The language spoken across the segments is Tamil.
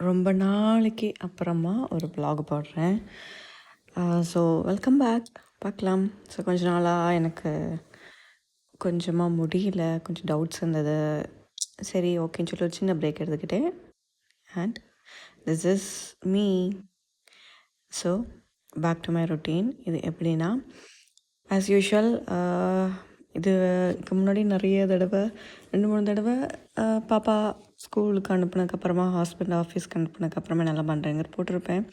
ரொம்ப நாளைக்கு அப்புறமா ஒரு vlog போடுறேன். So welcome back. பார்க்கலாம். ஸோ கொஞ்ச நாளாக எனக்கு கொஞ்சமாக முடியல, கொஞ்சம் டவுட்ஸ் இருந்தது. சரி ஓகேன்னு சொல்லி ஒரு சின்ன பிரேக் எடுத்துக்கிட்டேன். And this is me. So back to my routine. இது எப்படின்னா, ஆஸ் யூஷுவல் இதுக்கு முன்னாடி நிறைய தடவை 2-3 தடவை பாப்பா ஸ்கூலுக்கு அனுப்புனதுக்கப்புறமா ஹஸ்பண்ட் ஆஃபீஸ்க்கு அனுப்புனதுக்கப்புறமா நல்லா பண்ணுறேங்கிற போட்டிருப்பேன்.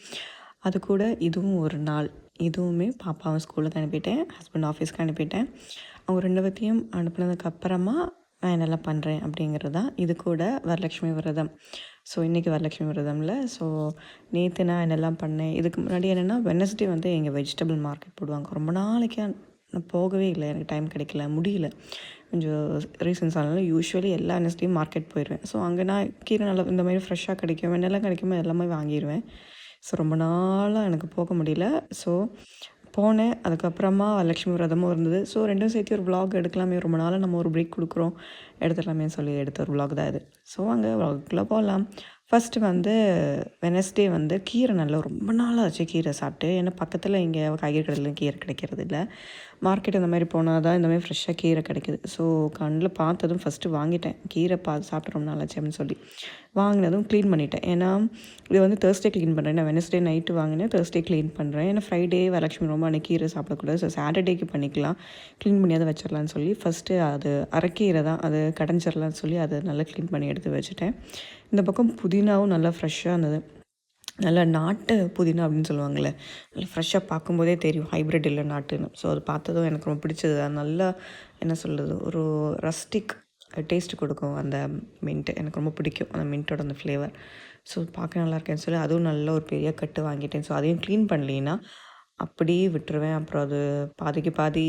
அது கூட இதுவும் ஒரு நாள். இதுவுமே பாப்பாவும் ஸ்கூலுக்கு அனுப்பிட்டேன், ஹஸ்பண்ட் ஆஃபீஸ்க்கு அனுப்பிட்டேன். அவங்க 2 பேத்தையும் அனுப்புனதுக்கப்புறமா நான் என்னெல்லாம் பண்ணுறேன் அப்படிங்கிறது தான். இது கூட வரலட்சுமி விரதம். ஸோ இன்றைக்கி வரலட்சுமி விரதமில். ஸோ நேற்று நான் என்னெல்லாம் பண்ணேன், இதுக்கு முன்னாடி என்னென்னா வெட்னஸ்டே வந்து எங்கள் வெஜிடபிள் மார்க்கெட் போடுவாங்க. ரொம்ப நாளைக்கு நான் போகவே இல்லை, எனக்கு டைம் கிடைக்கல, முடியல, கொஞ்சம் ரீசன்ஸ் ஆனாலும். யூஸ்வலி எல்லா வெட்னஸ்டேயும் மார்க்கெட் போயிடுவேன். ஸோ அங்கே நான் கீரை நல்லா இந்த மாதிரி ஃப்ரெஷ்ஷாக கிடைக்கும், வெண்ணெல்லாம் கிடைக்குமோ எல்லாமே வாங்கிடுவேன். ஸோ ரொம்ப நாளாக எனக்கு போக முடியல. ஸோ போனேன். அதுக்கப்புறமா வரலட்சுமி விரதமும் இருந்தது. ஸோ ரெண்டும் சேர்த்து ஒரு vlog எடுக்கலாமே, ரொம்ப நாளாக நம்ம ஒரு பிரேக் கொடுக்குறோம், எடுத்துடலாமே சொல்லி எடுத்த ஒரு vlog தான் இது. ஸோ அங்கே vlogக்குள்ளே போகலாம். ஃபஸ்ட்டு வந்து வெனஸ்டே வந்து கீரை நல்லா ரொம்ப நாளாச்சு கீரை சாப்பிட்டு. ஏன்னா பக்கத்தில் இங்கே காய்கறி கடையில் கீரை கிடைக்கிறது இல்லை. மார்க்கெட் இந்த மாதிரி போனால் தான் இந்த மாதிரி ஃப்ரெஷ்ஷாக கீரை கிடைக்கிது. ஸோ கண்ணில் பார்த்ததும் ஃபஸ்ட்டு வாங்கிட்டேன். கீரை சாப்பிட்டு ரொம்ப நாளாச்சு அப்படின்னு சொல்லி வாங்கினதும் க்ளீன் பண்ணிட்டேன். ஏன்னா இது வந்து தேர்ஸ்டே க்ளீன் பண்ணுறேன். நான் வெனஸ்டே நைட்டு வாங்கினேன், தேர்ஸ்டே க்ளீன் பண்ணுறேன். ஏன்னா ஃப்ரைடே வரலட்சுமி ரொம்ப அன்றைக்கி கீரை சாப்பிடக்கூடாது. ஸோ சாட்டர்டேக்கு பண்ணிக்கலாம், க்ளீன் பண்ணி அதை வச்சிடலான்னு சொல்லி ஃபஸ்ட்டு அது அரைக்கீரை தான், அது கடைஞ்சிடலான்னு சொல்லி அதை நல்லா க்ளீன் பண்ணி எடுத்து வச்சுட்டேன். இந்த பக்கம் புதினாவும் நல்லா ஃப்ரெஷ்ஷாக இருந்தது. நல்லா நாட்டு புதினா அப்படின்னு சொல்லுவாங்கள்ல, நல்லா ஃப்ரெஷ்ஷாக பார்க்கும்போதே தெரியும் ஹைப்ரிட் இல்லை நாட்டுன்னு. ஸோ அது பார்த்ததும் எனக்கு ரொம்ப பிடிச்சது. அது நல்லா என்ன சொல்கிறது, ஒரு ரஸ்டிக் டேஸ்ட்டு கொடுக்கும் அந்த மின்ட்டு. எனக்கு ரொம்ப பிடிக்கும் அந்த மின்ட்டோட அந்த ஃப்ளேவர். ஸோ பார்க்க நல்லா இருக்கேன்னு சொல்லி அதுவும் நல்ல ஒரு பெரிய கட்டு வாங்கிட்டேன். ஸோ அதையும் க்ளீன் பண்ணலைன்னா அப்படியே விட்டுருவேன். அப்புறம் அது பாதிக்கு பாதி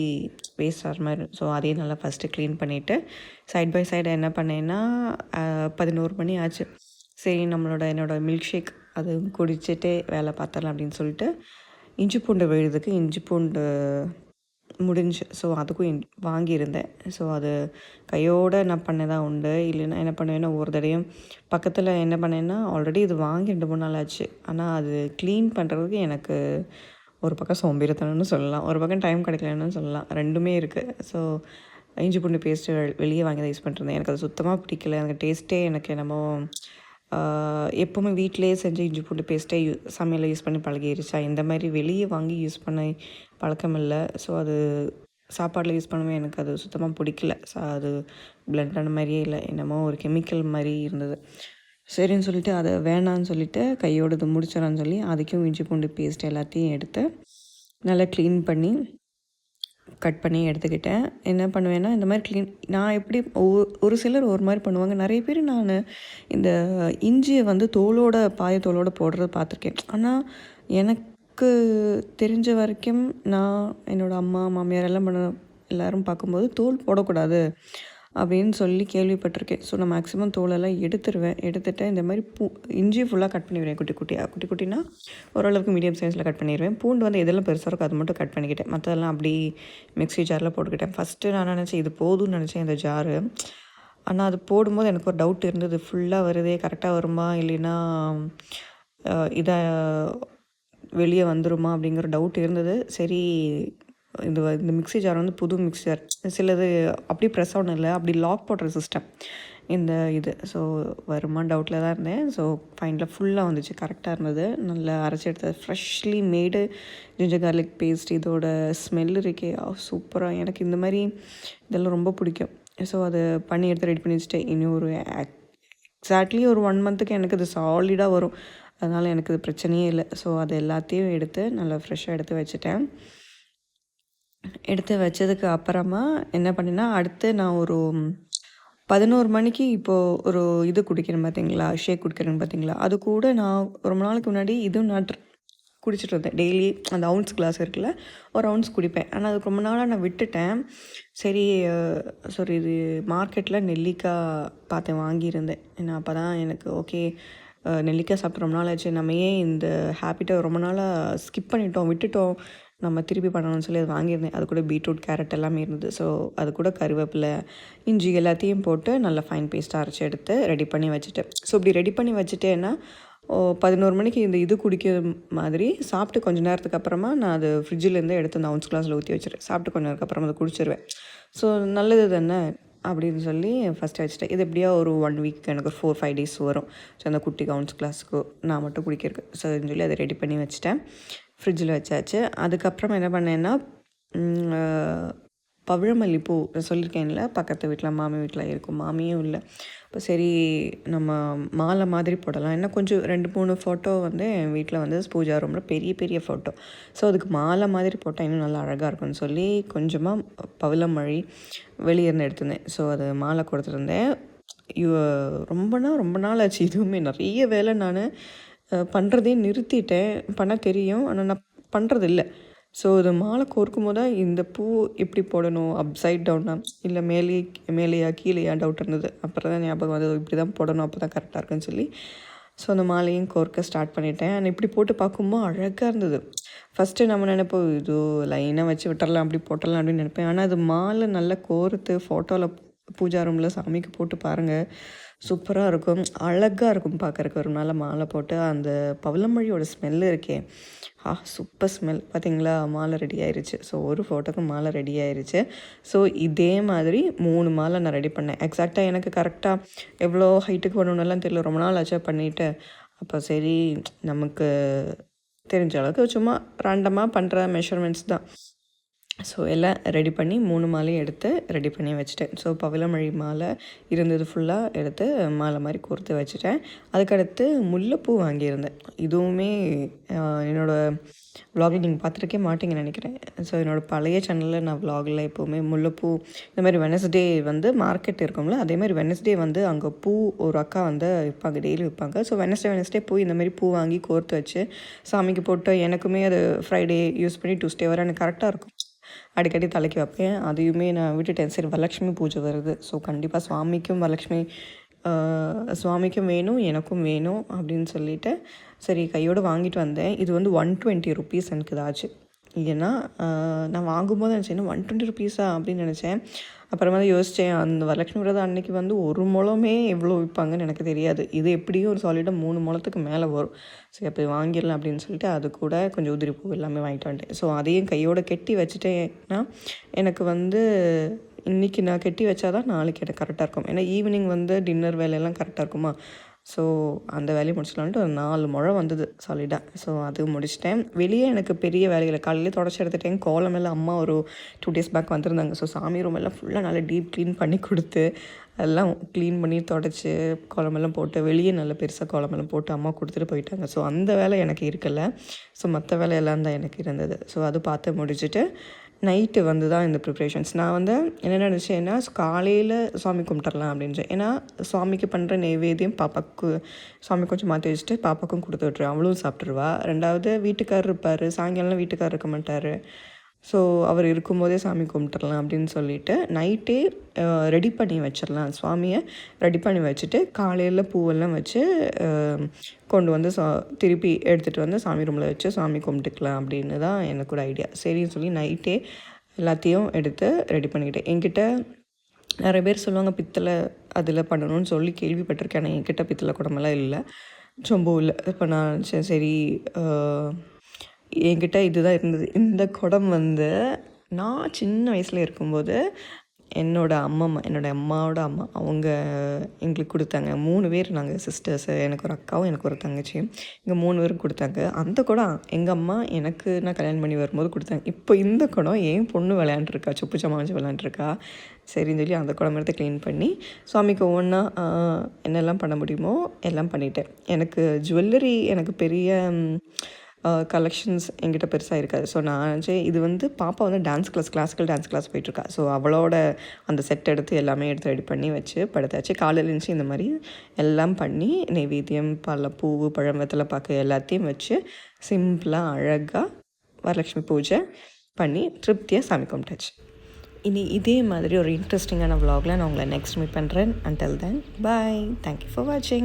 வேஸ்ட் ஆகிற மாதிரி. ஸோ அதையும் நல்லா ஃபஸ்ட்டு க்ளீன் பண்ணிவிட்டு சைட் பை சைடு என்ன பண்ணேன்னா 11 மணி ஆச்சு. சரி என்னோடய மில்க் ஷேக் அது குடிச்சிட்டே வேலை பார்த்துடலாம் அப்படின்னு சொல்லிட்டு இஞ்சி பூண்டு விழுதுக்கு இஞ்சி பூண்டு முடிஞ்சு. ஸோ அதுக்கும் வாங்கியிருந்தேன். ஸோ அது கையோடு நான் பண்ணதான் உண்டு. இல்லைன்னா என்ன பண்ணுவேன்னா ஒரு தடையும் பக்கத்தில் என்ன பண்ணேன்னா, ஆல்ரெடி இது வாங்கி 2-3 நாள் ஆச்சு. ஆனால் அது க்ளீன் பண்ணுறதுக்கு எனக்கு ஒரு பக்கம் சோம்பேறித்தனம்னு சொல்லலாம், ஒரு பக்கம் டைம் கிடைக்கலன்னு சொல்லலாம், ரெண்டுமே இருக்குது. ஸோ இஞ்சி பூண்டு பேஸ்ட்டு வெளியே வாங்கி தான் யூஸ் பண்ணிருந்தேன். எனக்கு அது சுத்தமாக பிடிக்கல. எனக்கு டேஸ்ட்டே எனக்கு என்னமோ எப்போவுமே வீட்டிலேயே செஞ்சு இஞ்சி பூண்டு பேஸ்ட்டே சமையலில் யூஸ் பண்ணி பழகிருச்சா, இந்த மாதிரி வெளியே வாங்கி யூஸ் பண்ண பழக்கம் இல்லை. ஸோ அது சாப்பாட்டில் யூஸ் பண்ணவே எனக்கு அது சுத்தமாக பிடிக்கல. ஸோ அது பிளெண்டான மாதிரியே இல்லை, என்னமோ ஒரு கெமிக்கல் மாதிரி இருந்தது. சரின்னு சொல்லிட்டு அதை வேணான்னு சொல்லிவிட்டு கையோடு இது முடிச்சிடறான்னு சொல்லி அதுக்கும் இஞ்சி பூண்டு பேஸ்ட் எல்லாத்தையும் எடுத்து நல்லா க்ளீன் பண்ணி கட் பண்ணி எடுத்துக்கிட்டேன். என்ன பண்ணுவேன்னா, இந்த மாதிரி க்ளீன் நான் எப்படி ஒரு சிலர் ஒரு மாதிரி பண்ணுவாங்க. நிறைய பேர் நான் இந்த இஞ்சியை வந்து பாயத்தோலோடு போடுறது பார்த்துருக்கேன். ஆனால் எனக்கு தெரிஞ்ச வரைக்கும் நான் என்னோடய அம்மா மாமியார் எல்லோரும் பார்க்கும்போது தோல் போடக்கூடாது அப்படின்னு சொல்லி கேள்விப்பட்டிருக்கேன். ஸோ நான் மேக்ஸிமம் தோலெல்லாம் எடுத்துட்டு இந்த மாதிரி இஞ்சி ஃபுல்லாக கட் பண்ணிடுவேன். குட்டினா ஓரளவுக்கு மீடியம் சைஸில் கட் பண்ணிடுவேன். பூண்டு வந்து எதெல்லாம் பெருசாக இருக்கோ அது மட்டும் கட் பண்ணிக்கிட்டேன். மற்றதெல்லாம் அப்படி மிக்ஸி ஜாரில் போட்டுக்கிட்டேன். ஃபஸ்ட்டு நான் நினச்சேன் இது போதும்னு நினச்சேன் இந்த ஜாரு. ஆனால் அது போடும்போது எனக்கு ஒரு டவுட் இருந்தது, ஃபுல்லாக வருதே, கரெக்டாக வருமா, இல்லைன்னா இதை வெளியே வந்துடுமா அப்படிங்கிற டவுட் இருந்தது. சரி இந்த மிக்ஸி ஜார் வந்து புது மிக்ஸி ஜார், சிலது அப்படி ப்ரெஸ் ஆகணும் இல்லை, அப்படி லாக் போடுற சிஸ்டம் இந்த இது. ஸோ வருமானு டவுட்டில் தான் இருந்தேன். ஸோ ஃபைனலாக ஃபுல்லாக வந்துச்சு, கரெக்டாக இருந்தது. நல்லா அரைச்சி எடுத்தது, ஃப்ரெஷ்லி மேடு ஜிஞ்சர் கார்லிக் பேஸ்ட். இதோட ஸ்மெல் இருக்கே சூப்பராக, எனக்கு இந்த மாதிரி இதெல்லாம் ரொம்ப பிடிக்கும். ஸோ அதை பண்ணி எடுத்து ரெடி பண்ணி வச்சுட்டேன். இன்னும் ஒரு எக்ஸாக்ட்லி ஒரு 1 மந்த்துக்கு எனக்கு இது சாலிடாக வரும். அதனால் எனக்கு இது பிரச்சனையே இல்லை. ஸோ அது எல்லாத்தையும் எடுத்து நல்லா ஃப்ரெஷ்ஷாக எடுத்து வச்சுட்டேன். எடுத்து வச்சதுக்கு அப்புறமா என்ன பண்ணேன்னா, அடுத்து நான் ஒரு 11 மணிக்கு இப்போது ஒரு இது குடிக்கிறேன் பார்த்தீங்களா, ஷேக் குடிக்கிறேன்னு பார்த்தீங்களா, அது கூட நான் ரொம்ப நாளைக்கு முன்னாடி இதுவும் நான் குடிச்சிட்டு இருந்தேன். டெய்லி அந்த அவுன்ஸ் கிளாஸ் இருக்குல்ல, ஒரு அவுன்ஸ் குடிப்பேன். ஆனால் அதுக்கு ரொம்ப நாளாக நான் விட்டுட்டேன். சரி இது மார்க்கெட்டில் நெல்லிக்காய் பார்த்தேன், வாங்கியிருந்தேன். ஏன்னா அப்போ தான் எனக்கு ஓகே, நெல்லிக்காய் சாப்பிட்டு ரொம்ப நாள் ஆச்சு, நம்ம ஏன் இந்த ஹேபிட்டை ரொம்ப நாளாக ஸ்கிப் விட்டுட்டோம் நம்ம திருப்பி பண்ணணும்னு சொல்லி அது வாங்கியிருந்தேன். அது கூட பீட்ரூட், கேரட் எல்லாமே இருந்தது. ஸோ அது கூட கருவேப்பிலை, இஞ்சி எல்லாத்தையும் போட்டு நல்லா ஃபைன் பேஸ்ட்டாக அரைச்சி எடுத்து ரெடி பண்ணி வச்சுட்டேன். ஸோ இப்படி ரெடி பண்ணி வச்சுட்டேன்னா 11 மணிக்கு இது குடிக்கிற மாதிரி சாப்பிட்டு கொஞ்சம் நேரத்துக்கு அப்புறமா நான் அது ஃப்ரிட்ஜிலேருந்து எடுத்து அந்த அவுன்ஸ் கிளாஸில் ஊற்றி வச்சுருவேன். சாப்பிட்டு கொஞ்சம் நேரத்துக்கு அப்புறமா அதை குடிச்சிருவேன். ஸோ நல்லது தானே அப்படின்னு சொல்லி ஃபஸ்ட்டு வச்சுட்டேன். இது எப்படியா ஒரு 1 வீக் எனக்கு ஒரு 4-5 டேஸ் வரும். ஸோ அந்த குட்டி அவுன்ஸ் கிளாஸுக்கு நான் மட்டும் குடிக்கிறதுக்கு. ஸோ சொல்லி அதை ரெடி பண்ணி வச்சுட்டேன். ஃப்ரிட்ஜில் வச்சாச்சு. அதுக்கப்புறம் என்ன பண்ணேன்னா பவிழமல்லிப்பூ சொல்லியிருக்கேன்ல, பக்கத்து வீட்டில் மாமி வீட்டில் இருக்கும். மாமியும் இல்லை. இப்போ சரி நம்ம மாலை மாதிரி போடலாம். ஏன்னா கொஞ்சம் 2-3 ஃபோட்டோ வந்து என் வீட்டில் வந்து பூஜா ரூமில் பெரிய பெரிய ஃபோட்டோ. ஸோ அதுக்கு மாலை மாதிரி போட்டால் இன்னும் நல்லா அழகாக இருக்கும்னு சொல்லி கொஞ்சமாக பவிழமல்லி வெளியே இருந்து எடுத்திருந்தேன். ஸோ அது மாலை கொடுத்துருந்தேன். ரொம்ப நாள் ஆச்சு. இதுவுமே நிறைய வேலை நான் பண்ணுறதே நிறுத்திட்டேன். பண்ண தெரியும், ஆனால் நான் பண்ணுறதில்ல. ஸோ இது மாலை கோர்க்கும் போது தான் இந்த பூ எப்படி போடணும், அப்சைட் டவுனா இல்லை மேலேயா கீழேயா டவுட் இருந்தது. அப்புறம் தான் ஞாபகம் வந்து இப்படி தான் போடணும், அப்போ தான் கரெக்டாக இருக்குன்னு சொல்லி ஸோ அந்த மாலையும் கோர்க்க ஸ்டார்ட் பண்ணிட்டேன். ஆனால் இப்படி போட்டு பார்க்கும்போது அழகாக இருந்தது. ஃபஸ்ட்டு நம்ம நினைப்போம் இது லைனாக வச்சு விட்டுறலாம், அப்படி போட்டுடலாம் அப்படின்னு நினைப்பேன். ஆனால் அது மாலை நல்லா கோர்த்து ஃபோட்டோவில் பூஜா ரூமில் சாமிக்கு போட்டு பாருங்கள், சூப்பராக இருக்கும், அழகாக இருக்கும் பார்க்குறக்கு. ஒரு நாள் மாலை போட்டு அந்த பவிழமல்லியோட ஸ்மெல்லு இருக்கே, சூப்பர் ஸ்மெல். பார்த்தீங்களா, மாலை ரெடி ஆயிடுச்சு. ஸோ ஒரு ஃபோட்டோக்கு மாலை ரெடி ஆயிடுச்சு. ஸோ இதே மாதிரி 3 மாலை நான் ரெடி பண்ணேன். எக்ஸாக்டாக எனக்கு கரெக்டாக எவ்வளோ ஹைட்டுக்கு பண்ணணுன்னெல்லாம் தெரியல, ரொம்ப நாள் ஆச்சா பண்ணிவிட்டு. அப்போ சரி நமக்கு தெரிஞ்ச அளவுக்கு சும்மா ரேண்டமாக பண்ணுற மெஷர்மெண்ட்ஸ் தான். ஸோ எல்லாம் ரெடி பண்ணி 3 மாலையும் எடுத்து ரெடி பண்ணி வச்சுட்டேன். ஸோ பவிழமல்லி மாலை இருந்தது ஃபுல்லாக எடுத்து மாலை மாதிரி கோர்த்து வச்சுட்டேன். அதுக்கடுத்து முல்லைப்பூ வாங்கியிருந்தேன். இதுவுமே என்னோடய விலாகில் நீங்கள் பார்த்துருக்கே மாட்டீங்கன்னு நினைக்கிறேன். ஸோ என்னோடய பழைய சேனலில் நான் விலாகில் எப்போவுமே முல்லைப்பூ இந்த மாதிரி வெனஸ்டே வந்து மார்க்கெட் இருக்கும்ல, அதே மாதிரி வெனஸ்டே வந்து அங்கே பூ ஒரு அக்கா வந்து விற்பாங்க, டெய்லி விற்பாங்க. ஸோ வெனஸ்டே பூ இந்த மாதிரி பூ வாங்கி கோர்த்து வச்சு சாமிக்கு போட்டு எனக்குமே அது ஃப்ரைடே யூஸ் பண்ணி டியூஸ்டே வர எனக்கு கரெக்டாக இருக்கும். அடிக்கடி தலைக்கு வைப்பேன். அதையுமே நான் விட்டுட்டேன். சரி வரலட்சுமி பூஜை வருது, ஸோ கண்டிப்பாக சுவாமிக்கும் வேணும், எனக்கும் வேணும் அப்படின்னு சொல்லிவிட்டு சரி கையோடு வாங்கிட்டு வந்தேன். இது வந்து 120 ருபீஸ் எனக்கு இதாச்சு. இல்லைன்னா நான் வாங்கும்போது நினச்சேன் 120 ருபீஸா அப்படின்னு நினச்சேன். அப்புறமா தான் யோசித்தேன், அந்த வரலட்சுமி விரதம் அன்றைக்கி வந்து ஒரு முழமே எவ்வளோ விற்பாங்கன்னு எனக்கு தெரியாது. இது எப்படியும் ஒரு சாலிடாக 3 முழத்துக்கு மேலே வரும். சரி அப்போ வாங்கிடலாம் அப்படின்னு சொல்லிட்டு அது கூட கொஞ்சம் உதிரி பூ எல்லாமே வாங்கிட்டு வந்துட்டேன். ஸோ அதையும் கையோடு கெட்டி வச்சுட்டேன்னா எனக்கு வந்து இன்றைக்கி நான் கெட்டி வச்சா தான் நாளைக்கு எனக்கு கரெக்டாக இருக்கும். ஏன்னா ஈவினிங் வந்து டின்னர் வேலையெல்லாம் கரெக்டாக இருக்குமா. ஸோ அந்த வேலையை முடிச்சிடலான்ட்டு ஒரு 4 முழம் வந்தது சாலிடாக. ஸோ அது முடிச்சிட்டேன். வெளியே எனக்கு பெரிய வேலைகளை காலையிலே தொடச்சி எடுத்துட்டேன். கோலமெல்லாம் அம்மா ஒரு 2 டேஸ் பேக் வந்திருந்தாங்க. ஸோ சாமி ரூம் எல்லாம் ஃபுல்லாக நல்லா டீப் க்ளீன் பண்ணி கொடுத்து எல்லாம் க்ளீன் பண்ணி தொடச்சி கோலமெல்லாம் போட்டு வெளியே நல்ல பெருசாக கோலமெல்லாம் போட்டு அம்மா கொடுத்துட்டு போயிட்டாங்க. ஸோ அந்த வேலை எனக்கு இருக்கலை. ஸோ மற்ற வேலையெல்லாம் தான் எனக்கு இருந்தது. ஸோ அது பார்த்து முடிச்சுட்டு நைட்டு வந்து தான் இந்த ப்ரிப்ரேஷன்ஸ். நான் வந்து என்ன நினச்சேன்னா காலையில் சாமி கும்பிட்டுறலாம் அப்படின்னு. ஏன்னா சுவாமிக்கு பண்ணுற நெய்வேத்தியம் பாப்பாவுக்கு சாமி கொஞ்சம் மாற்றி வச்சுட்டு பாப்பாவுக்கும் கொடுத்து விட்ருவேன், அவளும் சாப்பிட்ருவா. 2வது வீட்டுக்காரர் இருப்பார், சாயங்காலம் வீட்டுக்காரர் இருக்க மாட்டார். ஸோ அவர் இருக்கும்போதே சாமி கும்பிட்டுறலாம் அப்படின்னு சொல்லிவிட்டு நைட்டே ரெடி பண்ணி வச்சிடலாம், சுவாமியை ரெடி பண்ணி வச்சுட்டு காலையில் பூவெல்லாம் வச்சு கொண்டு வந்து திருப்பி எடுத்துகிட்டு வந்து சாமி ரூமில் வச்சு சாமி கும்பிட்டுக்கலாம் அப்படின்னு தான் எனக்கு ஒரு ஐடியா. சரின்னு சொல்லி நைட்டே எல்லாத்தையும் எடுத்து ரெடி பண்ணிக்கிட்டேன். என்கிட்ட நிறைய பேர் சொல்லுவாங்க பித்தளை அதில் பண்ணணும்னு சொல்லி கேள்விப்பட்டிருக்கேன். ஆனால் என்கிட்ட பித்தளை குடமெல்லாம் இல்லை, சொம்பு இல்லை. இப்போ நான் சரி என்கிட்ட இதுதான் இருந்தது. இந்த குடம் வந்து நான் சின்ன வயசில் இருக்கும்போது என்னோடய அம்மாவோட அம்மா அவங்க எங்களுக்கு கொடுத்தாங்க. 3 பேர் நாங்கள் சிஸ்டர்ஸு, எனக்கு ஒரு அக்காவும் எனக்கு ஒரு தங்கச்சியும், எங்கள் 3 பேரும் கொடுத்தாங்க. அந்த குடம் எங்கள் அம்மா எனக்கு நான் கல்யாணம் பண்ணி வரும்போது கொடுத்தாங்க. இப்போ இந்த குடம் என் பொண்ணு விளையாண்டுருக்கா, சொப்பு சமா வச்சு விளையாண்டுருக்கா. சரின்னு சொல்லி அந்த குடம் எடுத்து க்ளீன் பண்ணி சுவாமிக்கு ஒவ்வொன்றா என்னெல்லாம் பண்ண முடியுமோ எல்லாம் பண்ணிட்டேன். எனக்கு ஜுவல்லரி எனக்கு பெரிய கலெக்ஷன்ஸ் என்கிட்ட பெருசாக இருக்காது. ஸோ நான் நினச்சேன் இது வந்து பாப்பா வந்து கிளாசிக்கல் டான்ஸ் கிளாஸ் போயிட்டுருக்கா. ஸோ அவளோட அந்த செட் எடுத்து எல்லாமே எடுத்து ரெடி பண்ணி வச்சு படுத்தாச்சு. காலையில் இருந்துச்சு இந்த மாதிரி எல்லாம் பண்ணி நெய்வேத்தியம், பூ, பழம், வெத்தலை பாக்கு எல்லாத்தையும் வச்சு சிம்பிளாக அழகாக வரலட்சுமி பூஜை பண்ணி திருப்தியாக சாமி கும்பிட்டாச்சு. இனி இதே மாதிரி ஒரு இன்ட்ரெஸ்டிங்கான விலாகில் நான் உங்களை நெக்ஸ்ட் மீட் பண்ணுறேன். Until then bye. Thank you for வாட்சிங்.